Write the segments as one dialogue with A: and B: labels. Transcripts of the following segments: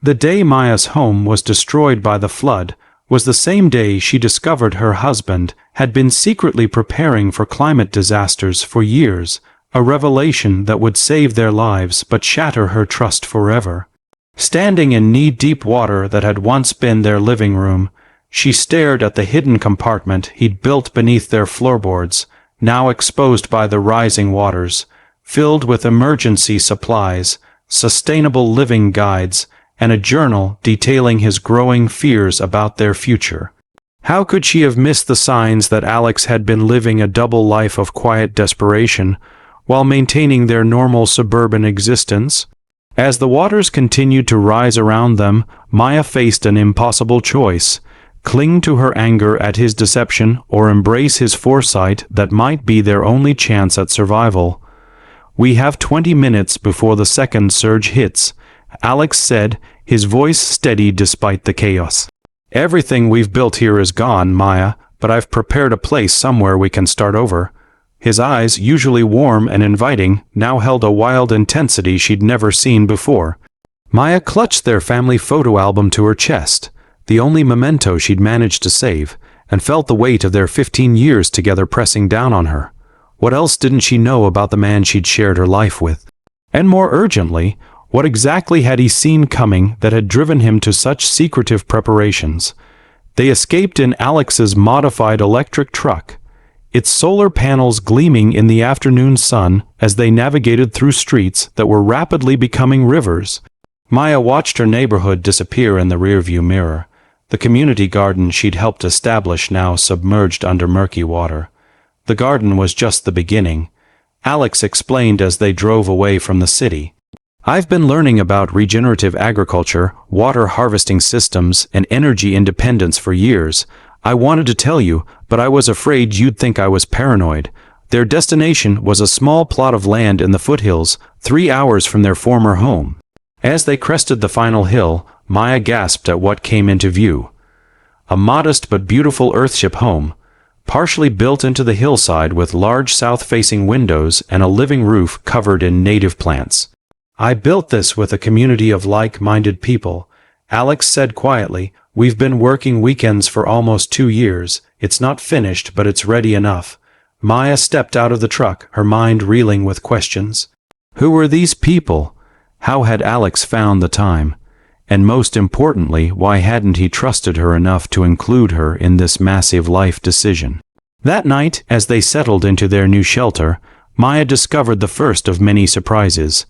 A: The day Maya's home was destroyed by the flood was the same day she discovered her husband had been secretly preparing for climate disasters for years, a revelation that would save their lives but shatter her trust forever. Standing in knee-deep water that had once been their living room, she stared at the hidden compartment he'd built beneath their floorboards, now exposed by the rising waters, filled with emergency supplies, sustainable living guides, and a journal detailing his growing fears about their future. How could she have missed the signs that Alex had been living a double life of quiet desperation while maintaining their normal suburban existence? As the waters continued to rise around them, Maya faced an impossible choice: cling to her anger at his deception or embrace his foresight that might be their only chance at survival. "We have 20 minutes before the second surge hits," Alex said, his voice steady despite the chaos. "Everything we've built here is gone, Maya, but I've prepared a place somewhere we can start over." His eyes, usually warm and inviting, now held a wild intensity she'd never seen before. Maya clutched their family photo album to her chest, the only memento she'd managed to save, and felt the weight of their 15 years together pressing down on her. What else didn't she know about the man she'd shared her life with? And more urgently, what exactly had he seen coming that had driven him to such secretive preparations? They escaped in Alex's modified electric truck, its solar panels gleaming in the afternoon sun as they navigated through streets that were rapidly becoming rivers. Maya watched her neighborhood disappear in the rearview mirror, the community garden she'd helped establish now submerged under murky water. The garden was just the beginning, Alex explained as they drove away from the city. "I've been learning about regenerative agriculture, water harvesting systems, and energy independence for years. I wanted to tell you, but I was afraid you'd think I was paranoid." Their destination was a small plot of land in the foothills, 3 hours from their former home. As they crested the final hill, Maya gasped at what came into view. A modest but beautiful Earthship home, partially built into the hillside with large south-facing windows and a living roof covered in native plants. "I built this with a community of like-minded people," Alex said quietly. "We've been working weekends for almost 2 years. It's not finished, but it's ready enough." Maya stepped out of the truck, her mind reeling with questions. Who were these people? How had Alex found the time? And most importantly, why hadn't he trusted her enough to include her in this massive life decision? That night, as they settled into their new shelter, Maya discovered the first of many surprises.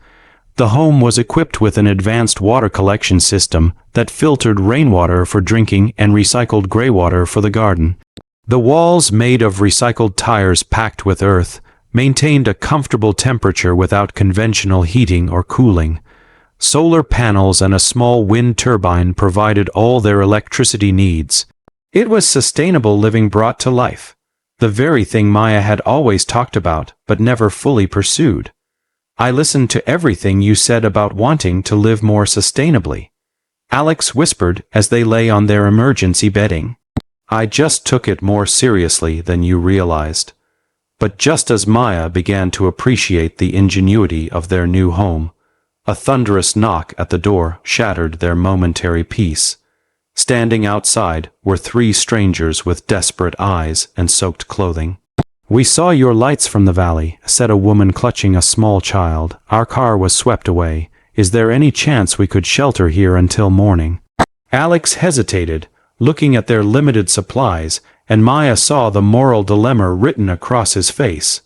A: The home was equipped with an advanced water collection system that filtered rainwater for drinking and recycled greywater for the garden. The walls, made of recycled tires packed with earth, maintained a comfortable temperature without conventional heating or cooling. Solar panels and a small wind turbine provided all their electricity needs. It was sustainable living brought to life, the very thing Maya had always talked about but never fully pursued. "I listened to everything you said about wanting to live more sustainably," Alex whispered as they lay on their emergency bedding. "I just took it more seriously than you realized." But just as Maya began to appreciate the ingenuity of their new home, a thunderous knock at the door shattered their momentary peace. Standing outside were 3 strangers with desperate eyes and soaked clothing. "We saw your lights from the valley," said a woman clutching a small child. "Our car was swept away. Is there any chance we could shelter here until morning?" Alex hesitated, looking at their limited supplies, and Maya saw the moral dilemma written across his face.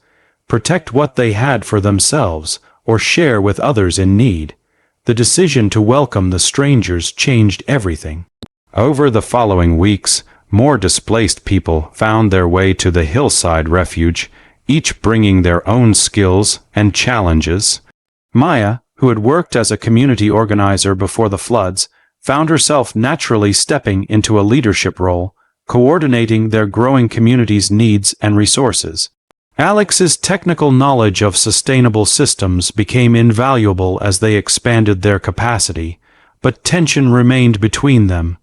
A: Protect what they had for themselves, or share with others in need. The decision to welcome the strangers changed everything. Over the following weeks, more displaced people found their way to the hillside refuge, each bringing their own skills and challenges. Maya, who had worked as a community organizer before the floods, found herself naturally stepping into a leadership role, coordinating their growing community's needs and resources. Alex's technical knowledge of sustainable systems became invaluable as they expanded their capacity, but tension remained between them.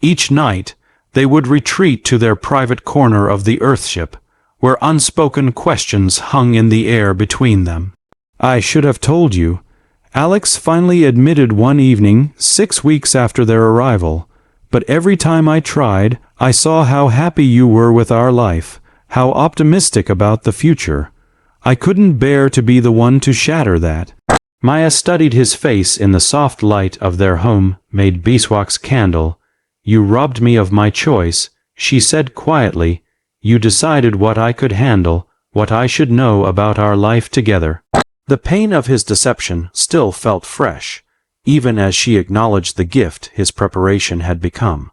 A: Each night, they would retreat to their private corner of the Earthship, where unspoken questions hung in the air between them. "I should have told you," Alex finally admitted one evening, 6 weeks after their arrival. "But every time I tried, I saw how happy you were with our life, how optimistic about the future. I couldn't bear to be the one to shatter that." Maya studied his face in the soft light of their home-made beeswax candle. "You robbed me of my choice," she said quietly. "You decided what I could handle, what I should know about our life together." The pain of his deception still felt fresh, even as she acknowledged the gift his preparation had become.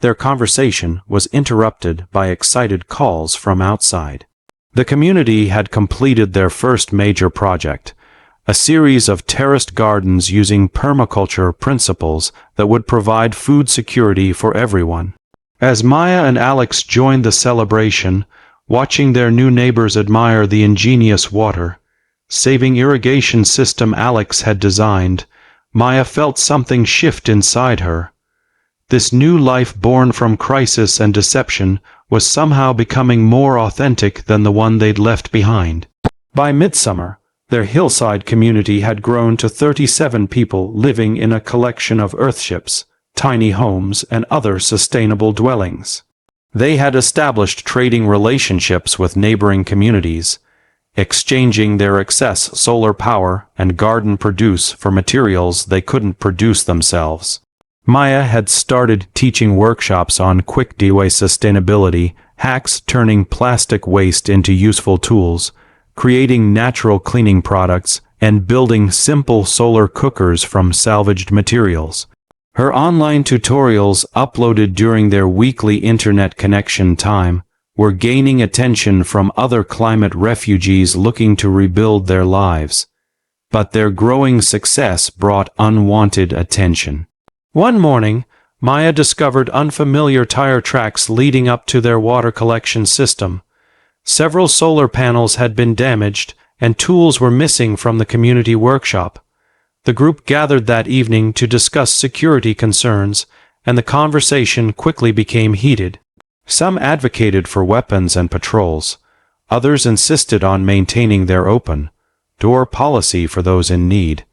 A: Their conversation was interrupted by excited calls from outside. The community had completed their first major project, a series of terraced gardens using permaculture principles that would provide food security for everyone. As Maya and Alex joined the celebration, watching their new neighbors admire the ingenious water-saving irrigation system Alex had designed, Maya felt something shift inside her. This new life born from crisis and deception was somehow becoming more authentic than the one they'd left behind. By midsummer, their hillside community had grown to 37 people living in a collection of earthships, tiny homes, and other sustainable dwellings. They had established trading relationships with neighboring communities, exchanging their excess solar power and garden produce for materials they couldn't produce themselves. Maya had started teaching workshops on quick DIY sustainability hacks, turning plastic waste into useful tools, creating natural cleaning products, and building simple solar cookers from salvaged materials. Her online tutorials, uploaded during their weekly internet connection time, were gaining attention from other climate refugees looking to rebuild their lives. But their growing success brought unwanted attention. One morning, Maya discovered unfamiliar tire tracks leading up to their water collection system. Several solar panels had been damaged, and tools were missing from the community workshop. The group gathered that evening to discuss security concerns, and the conversation quickly became heated. Some advocated for weapons and patrols. Others insisted on maintaining their open-door policy for those in need.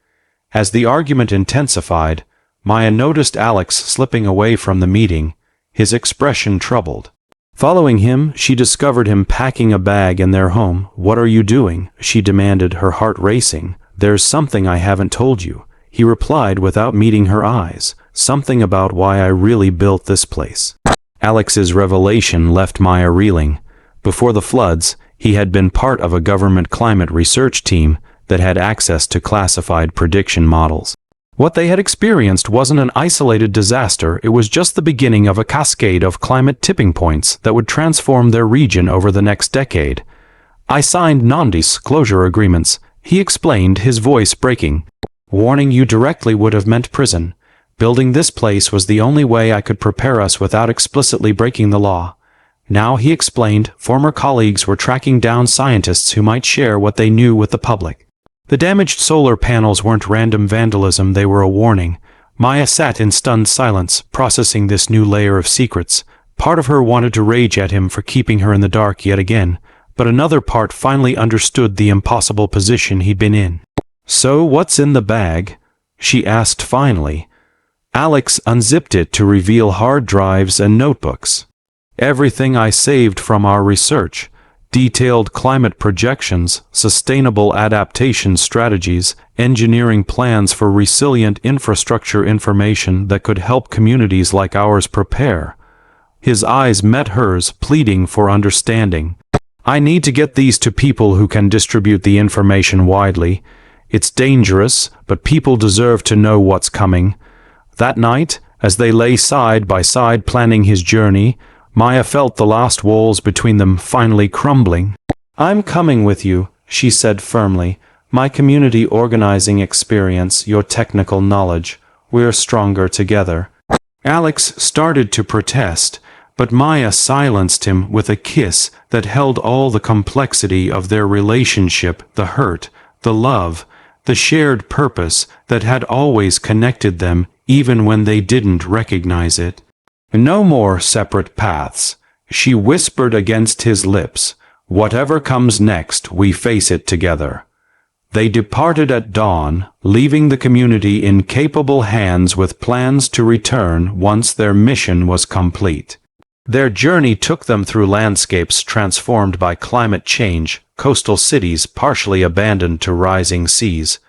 A: As the argument intensified, Maya noticed Alex slipping away from the meeting, his expression troubled. Following him, she discovered him packing a bag in their home. "What are you doing?" she demanded, her heart racing. "There's something I haven't told you," he replied without meeting her eyes. "Something about why I really built this place." Alex's revelation left Maya reeling. Before the floods, he had been part of a government climate research team that had access to classified prediction models. What they had experienced wasn't an isolated disaster, it was just the beginning of a cascade of climate tipping points that would transform their region over the next decade. "I signed non-disclosure agreements," he explained, his voice breaking. "Warning you directly would have meant prison. Building this place was the only way I could prepare us without explicitly breaking the law." Now, he explained, former colleagues were tracking down scientists who might share what they knew with the public. The damaged solar panels weren't random vandalism, they were a warning. Maya sat in stunned silence, processing this new layer of secrets. Part of her wanted to rage at him for keeping her in the dark yet again, but another part finally understood the impossible position he'd been in. "So what's in the bag?" she asked finally. Alex unzipped it to reveal hard drives and notebooks. "Everything I saved from our research. Detailed climate projections, sustainable adaptation strategies, engineering plans for resilient infrastructure, information that could help communities like ours prepare." His eyes met hers, pleading for understanding. "I need to get these to people who can distribute the information widely. It's dangerous, but people deserve to know what's coming." That night, as they lay side by side planning his journey, Maya felt the last walls between them finally crumbling. "I'm coming with you," she said firmly. "My community organizing experience, your technical knowledge. We're stronger together." Alex started to protest, but Maya silenced him with a kiss that held all the complexity of their relationship, the hurt, the love, the shared purpose that had always connected them even when they didn't recognize it. "No more separate paths," she whispered against his lips. "Whatever comes next, we face it together." They departed at dawn, leaving the community in capable hands with plans to return once their mission was complete. Their journey took them through landscapes transformed by climate change, coastal cities partially abandoned to rising seas.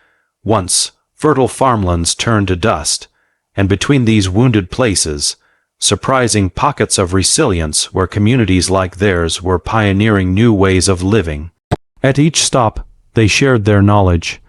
A: Once, fertile farmlands turned to dust, and between these wounded places, surprising pockets of resilience where communities like theirs were pioneering new ways of living. At each stop, they shared their knowledge.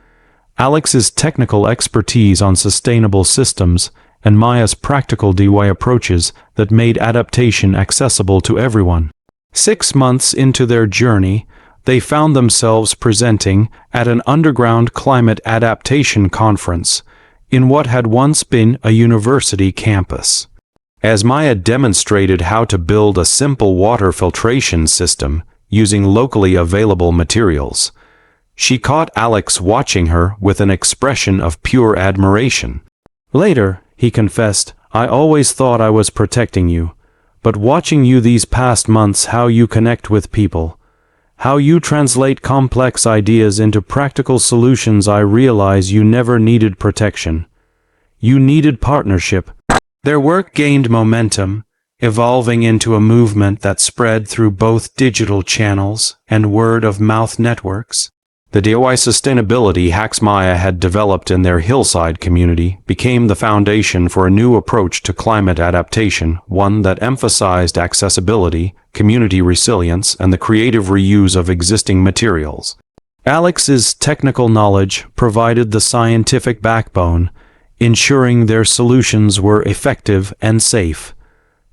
A: Alex's technical expertise on sustainable systems and Maya's practical DIY approaches that made adaptation accessible to everyone. 6 months into their journey, they found themselves presenting at an underground climate adaptation conference in what had once been a university campus. As Maya demonstrated how to build a simple water filtration system using locally available materials, she caught Alex watching her with an expression of pure admiration. Later, he confessed, "I always thought I was protecting you, but watching you these past months, how you connect with people, how you translate complex ideas into practical solutions, I realize you never needed protection. You needed partnership." Their work gained momentum, evolving into a movement that spread through both digital channels and word-of-mouth networks. The DIY sustainability hacks Maya had developed in their hillside community became the foundation for a new approach to climate adaptation, one that emphasized accessibility, community resilience, and the creative reuse of existing materials. Alex's technical knowledge provided the scientific backbone, ensuring their solutions were effective and safe.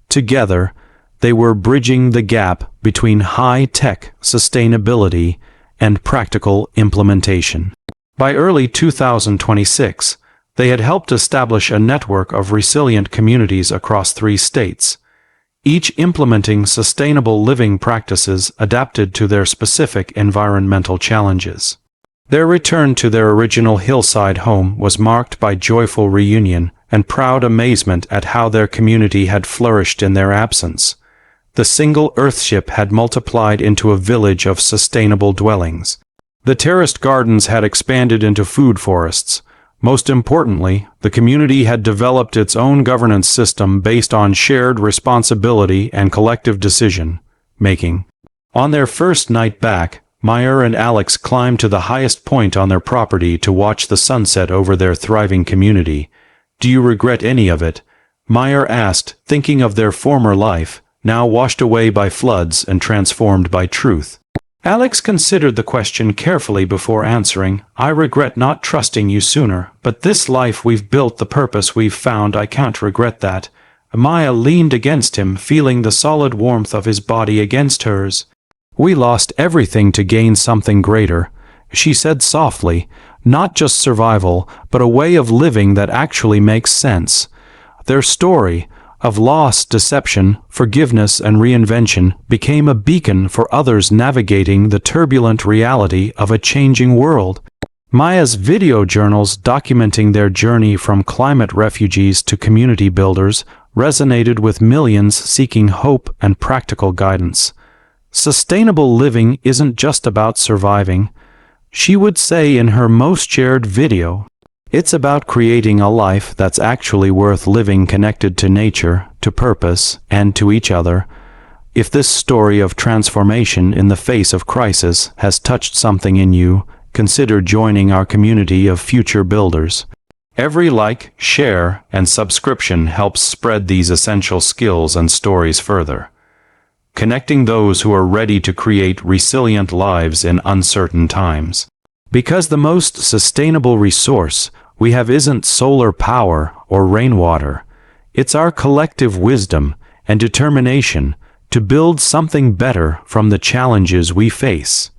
A: Together, they were bridging the gap between high-tech sustainability and practical implementation. By early 2026, they had helped establish a network of resilient communities across 3 states, each implementing sustainable living practices adapted to their specific environmental challenges. Their return to their original hillside home was marked by joyful reunion and proud amazement at how their community had flourished in their absence. The single earthship had multiplied into a village of sustainable dwellings. The terraced gardens had expanded into food forests. Most importantly, the community had developed its own governance system based on shared responsibility and collective decision-making. On their first night back, Maya and Alex climbed to the highest point on their property to watch the sunset over their thriving community. "Do you regret any of it?" Maya asked, thinking of their former life, now washed away by floods and transformed by truth. Alex considered the question carefully before answering. "I regret not trusting you sooner, but this life we've built, the purpose we've found, I can't regret that." Maya leaned against him, feeling the solid warmth of his body against hers. "We lost everything to gain something greater," she said softly, "not just survival, but a way of living that actually makes sense." Their story of loss, deception, forgiveness, and reinvention became a beacon for others navigating the turbulent reality of a changing world. Maya's video journals documenting their journey from climate refugees to community builders resonated with millions seeking hope and practical guidance. Sustainable living isn't just about surviving, she would say in her most shared video. It's about creating a life that's actually worth living, connected to nature, to purpose, and to each other. If this story of transformation in the face of crisis has touched something in you, consider joining our community of future builders. Every like, share, and subscription helps spread these essential skills and stories further, connecting those who are ready to create resilient lives in uncertain times. Because the most sustainable resource we have isn't solar power or rainwater. It's our collective wisdom and determination to build something better from the challenges we face.